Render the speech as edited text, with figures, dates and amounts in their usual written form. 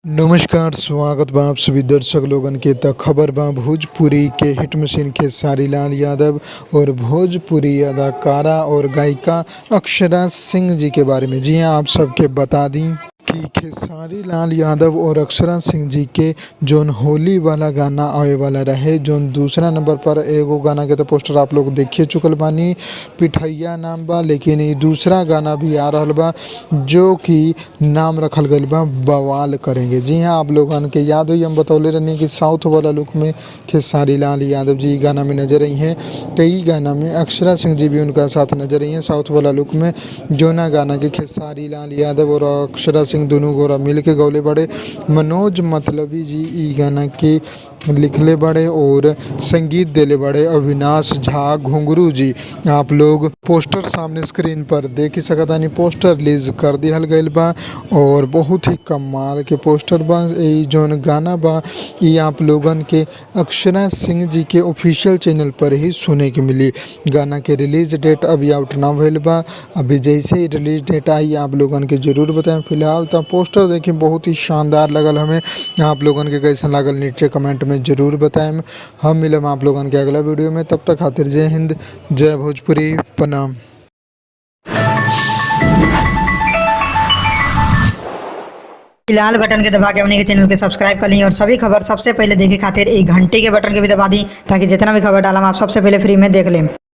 नमस्कार, स्वागत बा आप सभी दर्शक लोगन के। त खबर बा भोजपुरी के हिट मशीन खेसारी लाल यादव और भोजपुरी अदाकारा और गायिका अक्षरा सिंह जी के बारे में। जी हाँ, आप सबके बता दी कि खेसारी लाल यादव और अक्षरा सिंह जी के जोन होली वाला गाना आवे वाला रहे, जोन दूसरा नंबर पर एगो गाना के तो पोस्टर आप लोग देखिए चुकल बानी, पिठैया नाम बा, लेकिन ये दूसरा गाना भी आ रहल बा जो कि नाम रखल गइल बा बवाल करेंगे। जी हाँ, आप लोगन के याद होई हम बतौले रहनी कि साउथ वाला लुक में खेसारी लाल यादव जी गाना में नजर आई हैं, कई गाना में अक्षरा सिंह जी भी उनका साथ नजर आई हैं साउथ वाला लुक में। जोना गाना के खेसारी लाल यादव और अक्षरा सिंह दोनों गोरा मिल के गौले बड़े। मनोज मतलबी जी ई गाना के लिखले बड़े और संगीत देले बड़े अविनाश झा घुंगरू जी। आप लोग पोस्टर सामने स्क्रीन पर देख ही सकतानी, पोस्टर रिलीज कर दिहल गइल बा और बहुत ही कमाल के पोस्टर बा। ई जोन गाना बा ई आप लोगन के अक्षरा सिंह जी के ऑफिशियल चैनल पर ही सुने के मिली। गाना के रिलीज डेट अभी आउट ना भइल बा, अभी जैसे ही रिलीज डेट आई आप लोगन के जरूर बताएं। फिलहाल तो पोस्टर देखिए बहुत ही शानदार लगल हमें। आप लोगन के कैसा लागल नीचे कमेंट में जरूर बताएं। हम मिलम आप लोगन के अगला वीडियो में, तब तक खातिर जय हिंद, जय भोजपुरी, प्रणाम। लाल बटन के दबा के अपने के चैनल के सब्सक्राइब कर ली और सभी खबर सबसे पहले देखे खातिर एक घंटे के बटन के भी दबा दी, ताकि जितना भी खबर डालम आप सबसे पहले फ्री में देख लें।